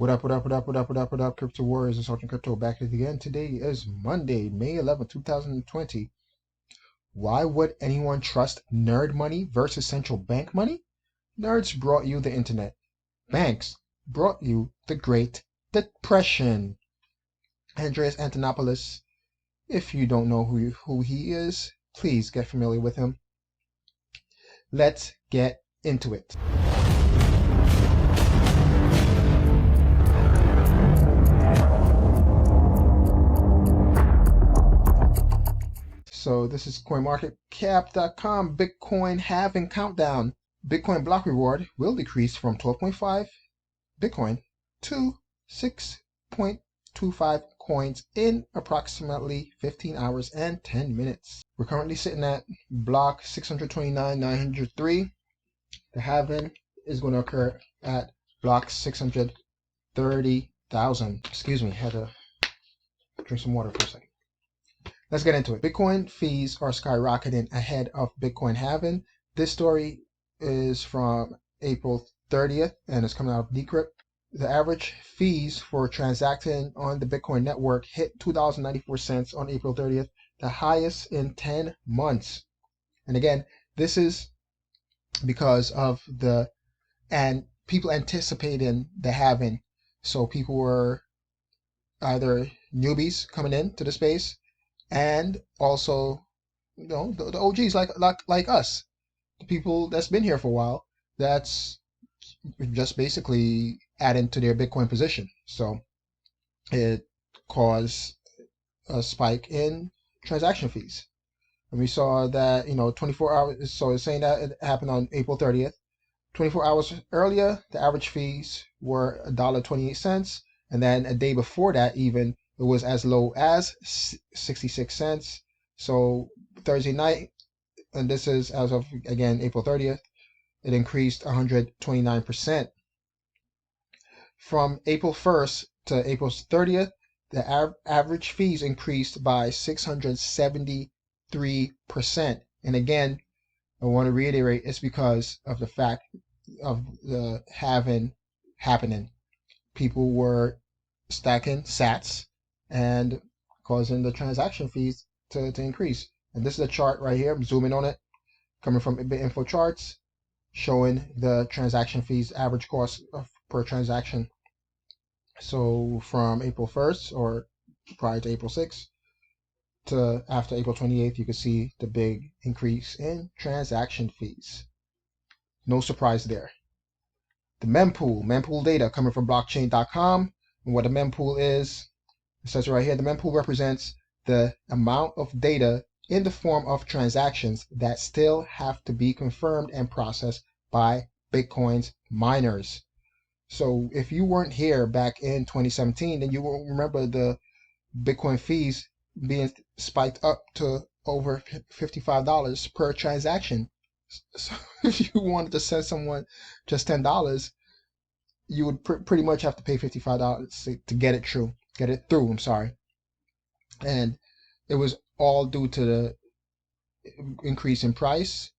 What up, Crypto Warriors and Sergeant Crypto back at it again. Today is Monday, May 11, 2020. Why would anyone trust nerd money versus central bank money? Nerds brought you the internet. Banks brought you the Great Depression. Andreas Antonopoulos, if you don't know who he is, please get familiar with him. Let's get into it. So this is CoinMarketCap.com. Bitcoin halving countdown. Bitcoin block reward will decrease from 12.5 Bitcoin to 6.25 coins in approximately 15 hours and 10 minutes. We're currently sitting at block 629,903. The halving is going to occur at block 630,000. Excuse me, had to drink some water for a second. Let's get into it. Bitcoin fees are skyrocketing ahead of Bitcoin halving. This story is from April 30th and it's coming out of Decrypt. The average fees for transacting on the Bitcoin network hit $2.94 on April 30th, the highest in 10 months. And again, this is because of people anticipating the halving. So people were either newbies coming into the space, and also, you know, the OGs like us, the people that's been here for a while, that's just basically adding to their Bitcoin position. So it caused a spike in transaction fees. And we saw that, 24 hours, so it's saying that it happened on April 30th. 24 hours earlier, the average fees were $1.28. And then a day before that, even, it was as low as 66 cents. So Thursday night, and this is as of, again, April 30th, it increased 129%. From April 1st to April 30th, the average fees increased by 673%. And again, I want to reiterate, it's because of the fact of the halving happening. People were stacking sats and causing the transaction fees to increase. And this is a chart right here. I'm zooming on it, coming from BitInfo charts, showing the transaction fees average cost per transaction. So from April 1st or prior to April 6th to after April 28th, you can see the big increase in transaction fees. No surprise there. The mempool data coming from blockchain.com. And what a mempool is, it says right here, the mempool represents the amount of data in the form of transactions that still have to be confirmed and processed by Bitcoin's miners. So if you weren't here back in 2017, then you will remember the Bitcoin fees being spiked up to over $55 per transaction. So if you wanted to send someone just $10, you would pretty much have to pay $55 to get it through. I'm sorry. And it was all due to the increase in price,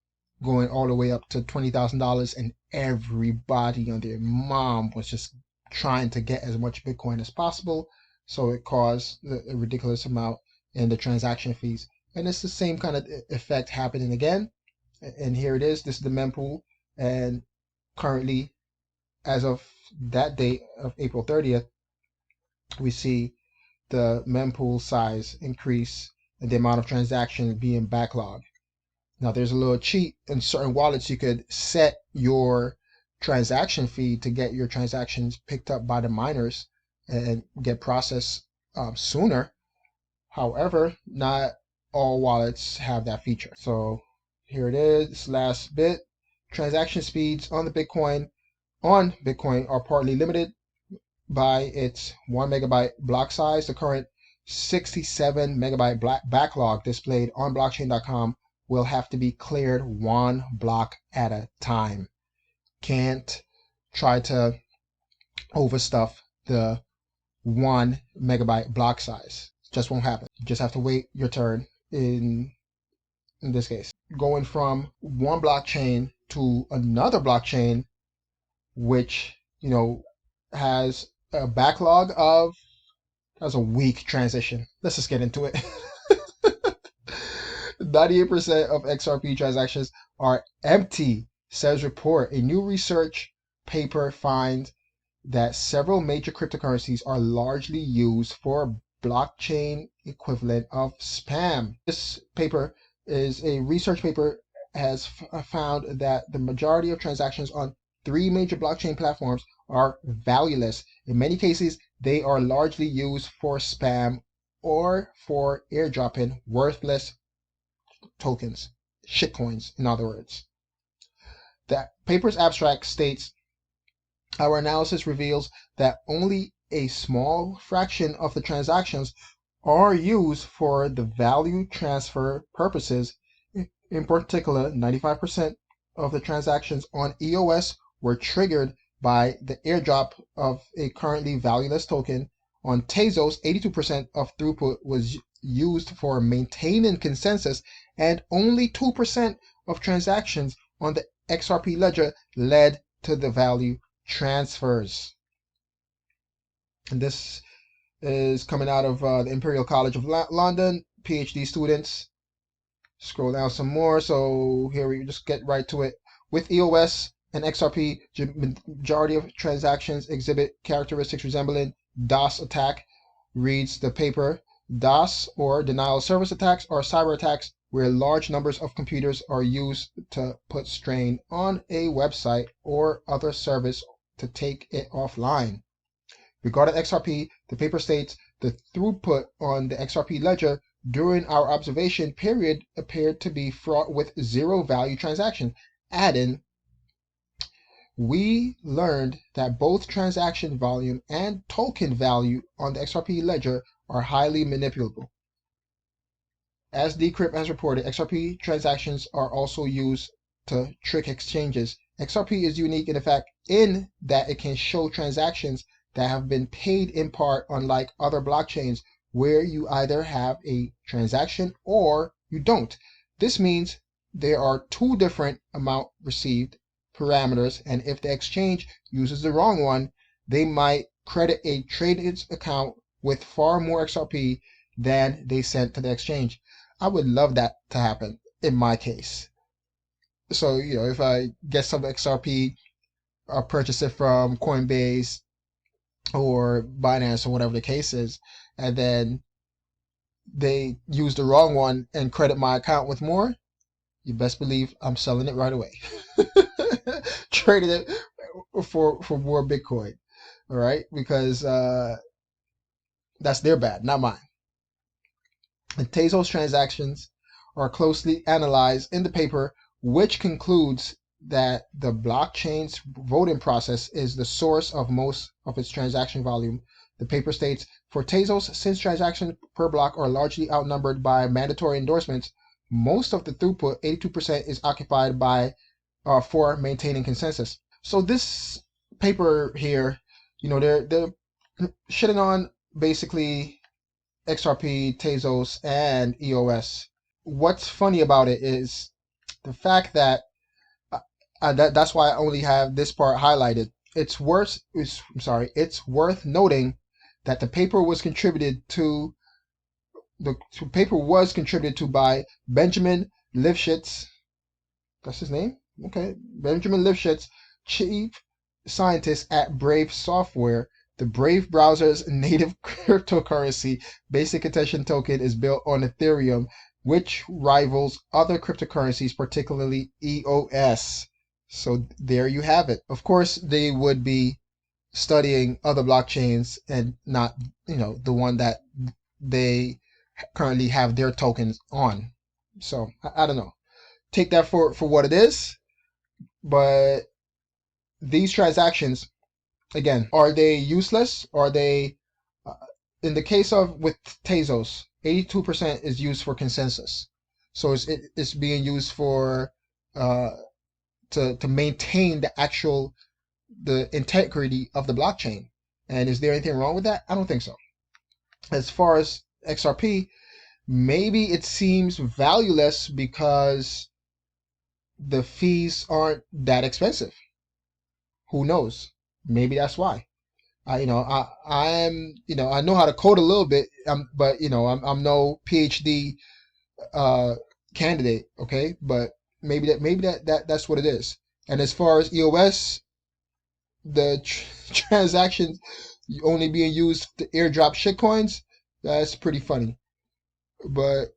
going all the way up to $20,000, and everybody and their mom was just trying to get as much Bitcoin as possible. So it caused a ridiculous amount in the transaction fees. And it's the same kind of effect happening again. And here it is. This is the mempool. And currently, as of that date of April 30th, we see the mempool size increase and the amount of transactions being backlogged. Now there's a little cheat in certain wallets. You could set your transaction fee to get your transactions picked up by the miners and get processed sooner. However, not all wallets have that feature. So here it is, this last bit. Transaction speeds on Bitcoin are partly limited by its 1 megabyte block size. The current 67 megabyte backlog displayed on blockchain.com will have to be cleared 1 block at a time. Can't try to overstuff the 1 megabyte block size. Just won't happen. You just have to wait your turn in this case. Going from one blockchain to another blockchain, which, has a backlog of, that was a weak transition. Let's just get into it. 98% of XRP transactions are empty, says report. A new research paper finds that several major cryptocurrencies are largely used for blockchain equivalent of spam. This paper is a research paper, has found that the majority of transactions on 3 major blockchain platforms are valueless. In many cases, they are largely used for spam or for airdropping worthless tokens, shitcoins, in other words. The paper's abstract states, our analysis reveals that only a small fraction of the transactions are used for the value transfer purposes. In particular, 95% of the transactions on EOS were triggered by the airdrop of a currently valueless token. On Tezos, 82% of throughput was used for maintaining consensus, and only 2% of transactions on the XRP ledger led to the value transfers. And this is coming out of the Imperial College of London, PhD students. Scroll down some more. So here we just get right to it. With EOS and XRP, majority of transactions exhibit characteristics resembling DOS attack, reads the paper. DOS, or denial of service attacks, are cyber attacks where large numbers of computers are used to put strain on a website or other service to take it offline. Regarding XRP, the paper states the throughput on the XRP ledger during our observation period appeared to be fraught with zero value transactions, adding, we learned that both transaction volume and token value on the XRP ledger are highly manipulable. As Decrypt has reported, XRP transactions are also used to trick exchanges. XRP is unique in the fact in that it can show transactions that have been paid in part, unlike other blockchains where you either have a transaction or you don't. This means there are 2 different amount received parameters, and if the exchange uses the wrong one, they might credit a traded account with far more XRP than they sent to the exchange. I would love that to happen in my case. So, if I get some XRP, I'll purchase it from Coinbase or Binance or whatever the case is, and then they use the wrong one and credit my account with more, you best believe I'm selling it right away. Trading it for more Bitcoin. All right, because that's their bad, not mine. And Tezos transactions are closely analyzed in the paper, which concludes that the blockchain's voting process is the source of most of its transaction volume. The paper states, for Tezos, since transactions per block are largely outnumbered by mandatory endorsements, most of the throughput, 82%, is occupied by for maintaining consensus. So this paper here, they're shitting on basically XRP, Tezos, and EOS. What's funny about it is the fact that that's why I only have this part highlighted. It's worth noting that the paper was contributed to by Benjamin Lifshitz. That's his name? Okay. Benjamin Lifshitz, chief scientist at Brave Software. The Brave browser's native cryptocurrency basic attention token is built on Ethereum, which rivals other cryptocurrencies, particularly EOS. So there you have it. Of course, they would be studying other blockchains and not, the one that they currently have their tokens on. So I don't know. Take that for what it is. But these transactions, again, are they useless? Are they, in the case of with Tezos, 82% is used for consensus. So it's being used for to maintain the integrity of the blockchain. And is there anything wrong with that? I don't think so. As far as XRP, maybe it seems valueless because the fees aren't that expensive. Who knows? Maybe that's why. I'm I know how to code a little bit, but I'm no PhD candidate, okay? But that's what it is. And as far as EOS, the transactions only being used to airdrop shitcoins, that's pretty funny. But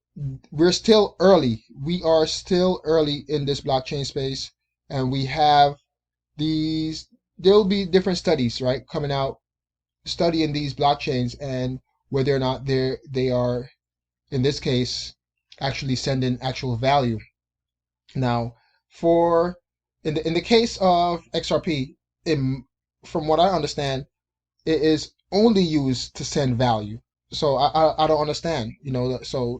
we're still early. We are still early in this blockchain space, and we have these. There'll be different studies, right, coming out studying these blockchains and whether or not they are, in this case, actually sending actual value. Now, for in the case of XRP, from what I understand, it is only used to send value. So I don't understand, so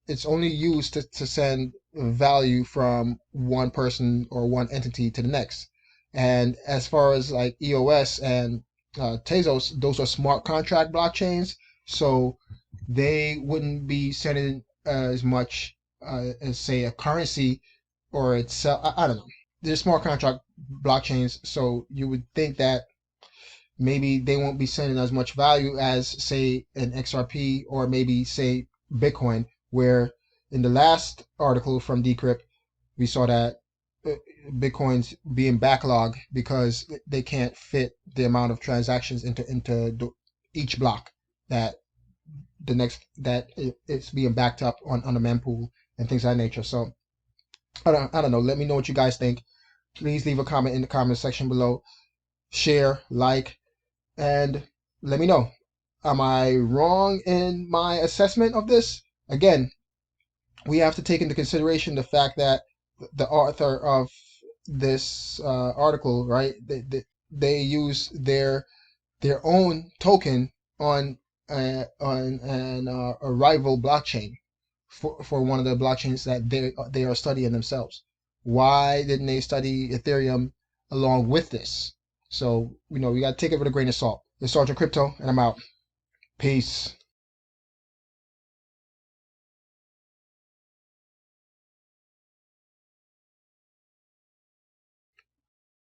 it's only used to send value from one person or one entity to the next. And as far as like EOS and Tezos, those are smart contract blockchains, so they wouldn't be sending as much as say a currency or itself. I don't know. They're smart contract blockchains, so you would think that maybe they won't be sending as much value as say an XRP or maybe say Bitcoin, where in the last article from Decrypt we saw that Bitcoin's being backlogged because they can't fit the amount of transactions into each block that it's being backed up on the mempool and things of that nature. So I don't know. Let me know what you guys think. Please leave a comment in the comment section below. Share, like, and let me know. Am I wrong in my assessment of this? Again, we have to take into consideration the fact that the author of this article, right? They use their own token on a rival blockchain for one of the blockchains that they are studying themselves. Why didn't they study Ethereum along with this? So we got to take it with a grain of salt. It's Sergeant Crypto, and I'm out. Peace.